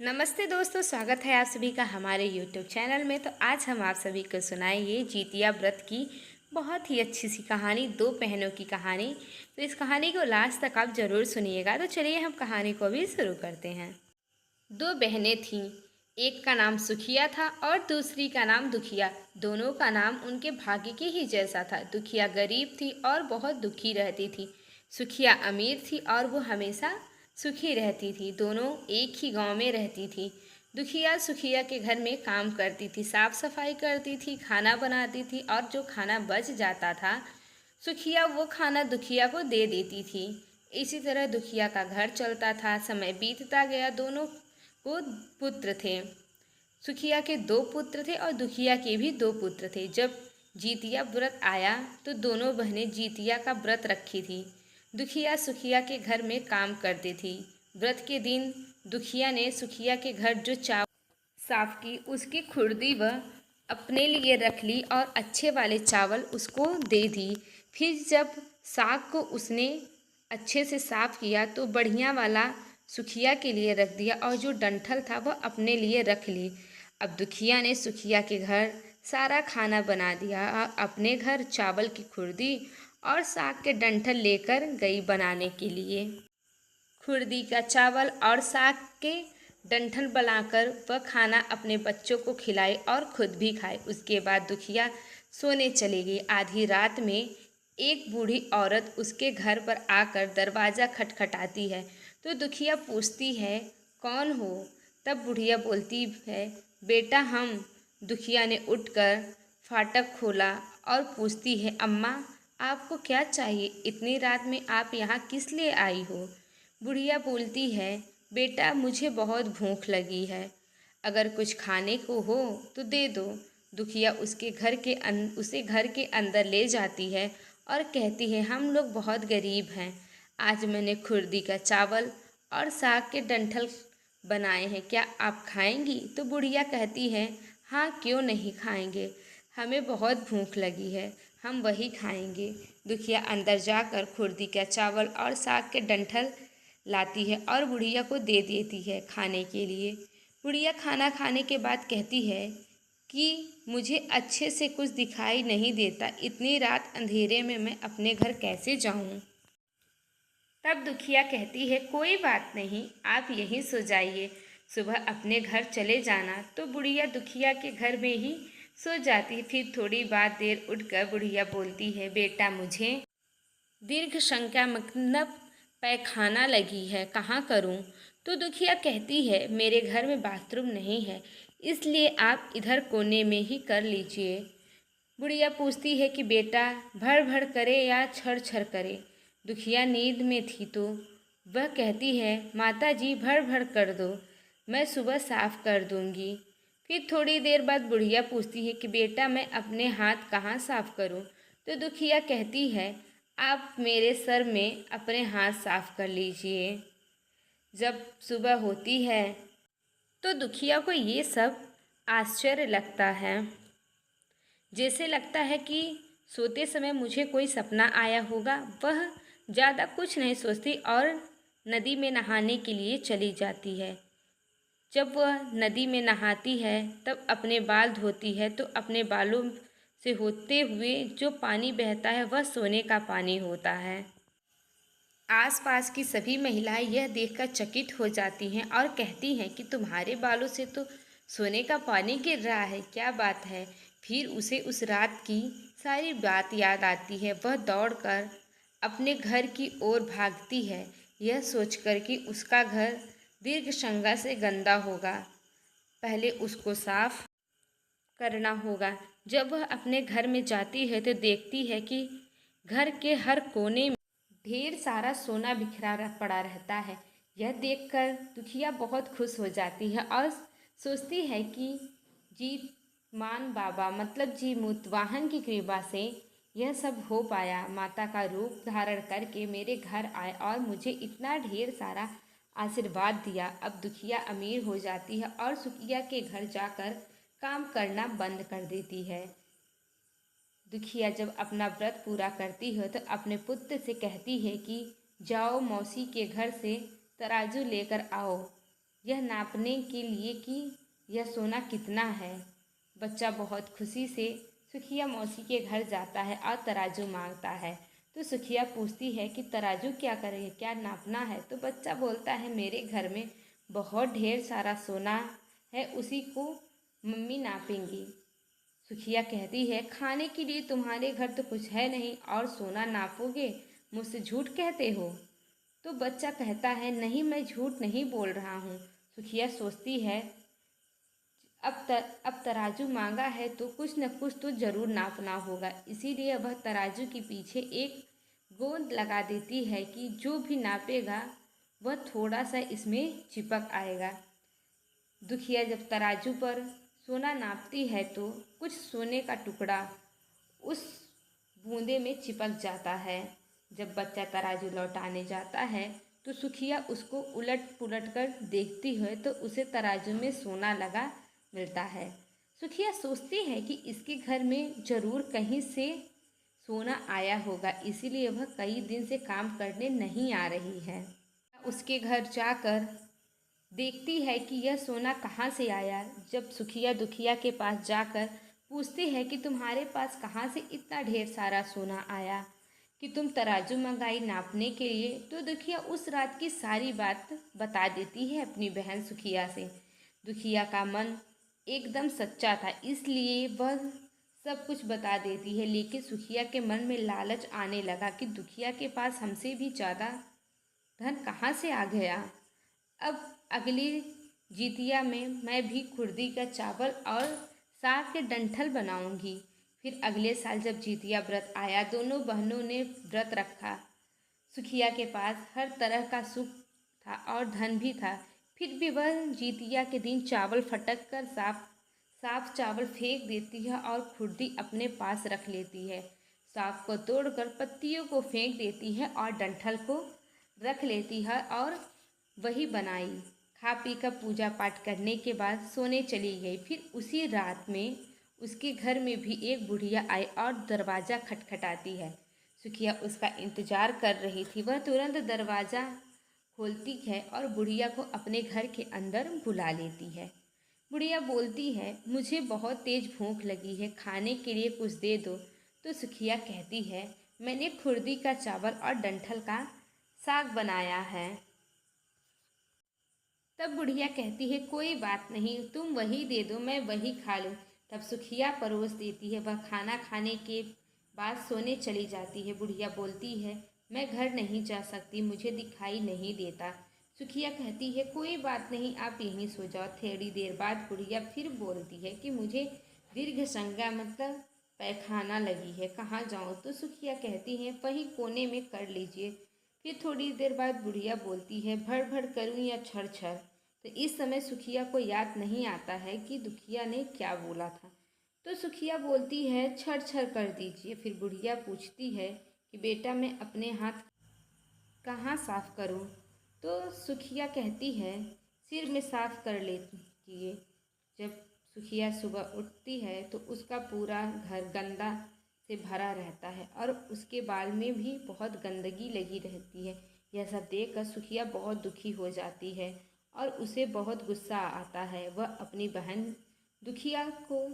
नमस्ते दोस्तों, स्वागत है आप सभी का हमारे यूट्यूब चैनल में। तो आज हम आप सभी को सुनाएंगे जितिया व्रत की बहुत ही अच्छी सी कहानी, दो बहनों की कहानी। तो इस कहानी को लास्ट तक आप ज़रूर सुनिएगा। तो चलिए हम कहानी को भी शुरू करते हैं। दो बहनें थीं, एक का नाम सुखिया था और दूसरी का नाम दुखिया। दोनों का नाम उनके भाग्य के ही जैसा था। दुखिया गरीब थी और बहुत दुखी रहती थी। सुखिया अमीर थी और वो हमेशा सुखी रहती थी। दोनों एक ही गांव में रहती थी। दुखिया सुखिया के घर में काम करती थी, साफ सफाई करती थी, खाना बनाती थी और जो खाना बच जाता था सुखिया वो खाना दुखिया को दे देती थी। इसी तरह दुखिया का घर चलता था। समय बीतता गया। दोनों को पुत्र थे। सुखिया के दो पुत्र थे और दुखिया के भी दो पुत्र थे। जब जीतिया व्रत आया तो दोनों बहनें जीतिया का व्रत रखी थी। दुखिया सुखिया के घर में काम करती थी। व्रत के दिन दुखिया ने सुखिया के घर जो चावल साफ की, उसकी खुर्दी वह अपने लिए रख ली और अच्छे वाले चावल उसको दे दी। फिर जब साग को उसने अच्छे से साफ किया तो बढ़िया वाला सुखिया के लिए रख दिया और जो डंठल था वह अपने लिए रख ली। अब दुखिया ने सुखिया के घर सारा खाना बना दिया और अपने घर चावल की खुर्दी और साग के डंठल लेकर गई बनाने के लिए। खुर्दी का चावल और साग के डंठल बनाकर वह खाना अपने बच्चों को खिलाई और खुद भी खाए। उसके बाद दुखिया सोने चली गई। आधी रात में एक बूढ़ी औरत उसके घर पर आकर दरवाज़ा खटखटाती है। तो दुखिया पूछती है, कौन हो? तब बुढ़िया बोलती है, बेटा हम। दुखिया ने उठकर फाटक खोला और पूछती है, अम्मा आपको क्या चाहिए? इतनी रात में आप यहाँ किस लिए आई हो? बुढ़िया बोलती है, बेटा मुझे बहुत भूख लगी है, अगर कुछ खाने को हो तो दे दो। दुखिया उसे घर के अंदर ले जाती है और कहती है, हम लोग बहुत गरीब हैं। आज मैंने खुर्दी का चावल और साग के डंठल बनाए हैं, क्या आप खाएंगी? तो बुढ़िया कहती है, हाँ क्यों नहीं खाएंगे, हमें बहुत भूख लगी है, हम वही खाएंगे। दुखिया अंदर जाकर खुर्दी का चावल और साग के डंठल लाती है और बुढ़िया को दे देती है खाने के लिए। बुढ़िया खाना खाने के बाद कहती है कि मुझे अच्छे से कुछ दिखाई नहीं देता, इतनी रात अंधेरे में मैं अपने घर कैसे जाऊं? तब दुखिया कहती है, कोई बात नहीं, आप यहीं सो जाइए, सुबह अपने घर चले जाना। तो बुढ़िया दुखिया के घर में ही सो जाती। फिर थोड़ी बाद देर उठकर बुढ़िया बोलती है, बेटा मुझे दीर्घ संख्या मतलब पैखाना लगी है, कहाँ करूं? तो दुखिया कहती है, मेरे घर में बाथरूम नहीं है, इसलिए आप इधर कोने में ही कर लीजिए। बुढ़िया पूछती है कि बेटा भर भर करे या छर छर करे? दुखिया नींद में थी तो वह कहती है, माता जी भर भर कर दो, मैं सुबह साफ कर दूंगी। फिर थोड़ी देर बाद बुढ़िया पूछती है कि बेटा मैं अपने हाथ कहाँ साफ करूं? तो दुखिया कहती है, आप मेरे सर में अपने हाथ साफ कर लीजिए। जब सुबह होती है तो दुखिया को ये सब आश्चर्य लगता है। जैसे लगता है कि सोते समय मुझे कोई सपना आया होगा। वह ज़्यादा कुछ नहीं सोचती और नदी में नहाने के लिए चली जाती है। जब वह नदी में नहाती है तब अपने बाल धोती है तो अपने बालों से होते हुए जो पानी बहता है वह सोने का पानी होता है। आसपास की सभी महिलाएं यह देखकर चकित हो जाती हैं और कहती हैं कि तुम्हारे बालों से तो सोने का पानी गिर रहा है, क्या बात है? फिर उसे उस रात की सारी बात याद आती है। वह दौड़कर अपने घर की ओर भागती है, यह सोचकर कि उसका घर दीर्घशंका से गंदा होगा, पहले उसको साफ करना होगा। जब वह अपने घर में जाती है तो देखती है कि घर के हर कोने में ढेर सारा सोना पड़ा रहता है। यह देखकर दुखिया बहुत खुश हो जाती है और सोचती है कि जीत मान बाबा मतलब जी मुतवाहन की कृपा से यह सब हो पाया। माता का रूप धारण करके मेरे घर आए और मुझे इतना ढेर सारा आशीर्वाद दिया। अब दुखिया अमीर हो जाती है और सुखिया के घर जाकर काम करना बंद कर देती है। दुखिया जब अपना व्रत पूरा करती है तो अपने पुत्र से कहती है कि जाओ मौसी के घर से तराजू लेकर आओ। यह नापने के लिए कि यह सोना कितना है। बच्चा बहुत खुशी से सुखिया मौसी के घर जाता है और तराजू मांगता है। तो सुखिया पूछती है कि तराजू क्या करें, क्या नापना है। तो बच्चा बोलता है मेरे घर में बहुत ढेर सारा सोना है, उसी को मम्मी नापेंगी। सुखिया कहती है खाने के लिए तुम्हारे घर तो कुछ है नहीं और सोना नापोगे, मुझसे झूठ कहते हो। तो बच्चा कहता है नहीं, मैं झूठ नहीं बोल रहा हूँ। सुखिया सोचती है अब तराजू मांगा है तो कुछ न कुछ तो ज़रूर नापना होगा, इसीलिए वह तराजू के पीछे एक गोंद लगा देती है कि जो भी नापेगा वह थोड़ा सा इसमें चिपक आएगा। दुखिया जब तराजू पर सोना नापती है तो कुछ सोने का टुकड़ा उस बूंदे में चिपक जाता है। जब बच्चा तराजू लौटाने जाता है तो सुखिया उसको उलट पुलट कर देखती है तो उसे तराजू में सोना लगा मिलता है। सुखिया सोचती है कि इसके घर में ज़रूर कहीं से सोना आया होगा, इसीलिए वह कई दिन से काम करने नहीं आ रही है। उसके घर जाकर देखती है कि यह सोना कहाँ से आया। जब सुखिया दुखिया के पास जाकर पूछती है कि तुम्हारे पास कहाँ से इतना ढेर सारा सोना आया कि तुम तराजू मंगाई नापने के लिए, तो दुखिया उस रात की सारी बात बता देती है अपनी बहन सुखिया से। दुखिया का मन एकदम सच्चा था, इसलिए वह सब कुछ बता देती है। लेकिन सुखिया के मन में लालच आने लगा कि दुखिया के पास हमसे भी ज़्यादा धन कहाँ से आ गया। अब अगली जितिया में मैं भी खुर्दी का चावल और साग के डंठल बनाऊंगी। फिर अगले साल जब जितिया व्रत आया, दोनों बहनों ने व्रत रखा। सुखिया के पास हर तरह का सुख था और धन भी था, फिर भी वह जितिया के दिन चावल फटक कर साफ चावल फेंक देती है और खुर्दी अपने पास रख लेती है। साग को तोड़कर पत्तियों को फेंक देती है और डंठल को रख लेती है और वही बनाई। खा पी कर पूजा पाठ करने के बाद सोने चली गई। फिर उसी रात में उसके घर में भी एक बुढ़िया आई और दरवाज़ा खटखटाती है। सुखिया उसका इंतज़ार कर रही थी। वह तुरंत दरवाज़ा खोलती है और बुढ़िया को अपने घर के अंदर बुला लेती है। बुढ़िया बोलती है मुझे बहुत तेज़ भूख लगी है, खाने के लिए कुछ दे दो। तो सुखिया कहती है मैंने खुर्दी का चावल और डंठल का साग बनाया है। तब बुढ़िया कहती है कोई बात नहीं, तुम वही दे दो, मैं वही खा लूँ। तब सुखिया परोस देती है। वह खाना खाने के बाद सोने चली जाती है। बुढ़िया बोलती है मैं घर नहीं जा सकती, मुझे दिखाई नहीं देता। सुखिया कहती है कोई बात नहीं, आप यहीं सो जाओ। थोड़ी देर बाद बुढ़िया फिर बोलती है कि मुझे दीर्घ संज्ञा मतलब पैखाना लगी है, कहाँ जाऊँ। तो सुखिया कहती है वहीं कोने में कर लीजिए। फिर थोड़ी देर बाद बुढ़िया बोलती है भड़ भड़ करूँ या छड़ छड़। तो इस समय सुखिया को याद नहीं आता है कि दुखिया ने क्या बोला था। तो सुखिया बोलती है छड़ छड़ कर दीजिए। फिर बुढ़िया पूछती है कि बेटा मैं अपने हाथ कहाँ साफ करूँ। तो सुखिया कहती है सिर में साफ कर लीजिए। जब सुखिया सुबह उठती है तो उसका पूरा घर गंदा से भरा रहता है और उसके बाल में भी बहुत गंदगी लगी रहती है। यह सब देखकर सुखिया बहुत दुखी हो जाती है और उसे बहुत गुस्सा आता है। वह अपनी बहन दुखिया को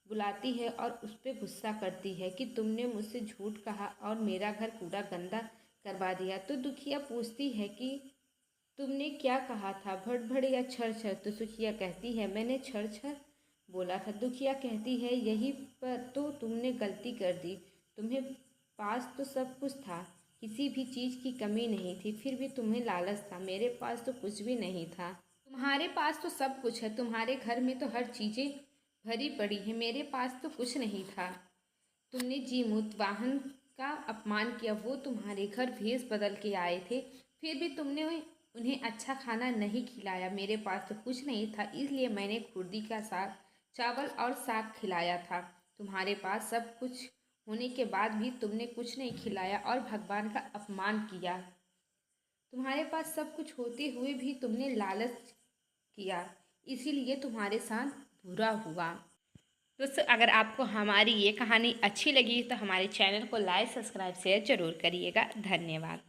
बुलाती है और उस पर गुस्सा करती है कि तुमने मुझसे झूठ कहा और मेरा घर पूरा गंदा करवा दिया। तो दुखिया पूछती है कि तुमने क्या कहा था, भड़ भड़ या छड़ छड़। तो सुखिया कहती है मैंने छड़ छड़ बोला था। दुखिया कहती है यही पर तो तुमने गलती कर दी, तुम्हें पास तो सब कुछ था, किसी भी चीज़ की कमी नहीं थी, फिर भी तुम्हें लालच था। मेरे पास तो कुछ भी नहीं था, तुम्हारे पास तो सब कुछ है, तुम्हारे घर में तो हर चीज़ें भरी पड़ी है, मेरे पास तो कुछ नहीं था। तुमने जीमूत वाहन का अपमान किया, वो तुम्हारे घर भेष बदल के आए थे, फिर भी तुमने उन्हें अच्छा खाना नहीं खिलाया। मेरे पास तो कुछ नहीं था, इसलिए मैंने खुर्दी का साग चावल और साग खिलाया था। तुम्हारे पास सब कुछ होने के बाद भी तुमने कुछ नहीं खिलाया और भगवान का अपमान किया। तुम्हारे पास सब कुछ होते हुए भी तुमने लालच किया, इसीलिए तुम्हारे साथ बुरा हुआ। दोस्तों अगर आपको हमारी ये कहानी अच्छी लगी तो हमारे चैनल को लाइक सब्सक्राइब शेयर ज़रूर करिएगा। धन्यवाद।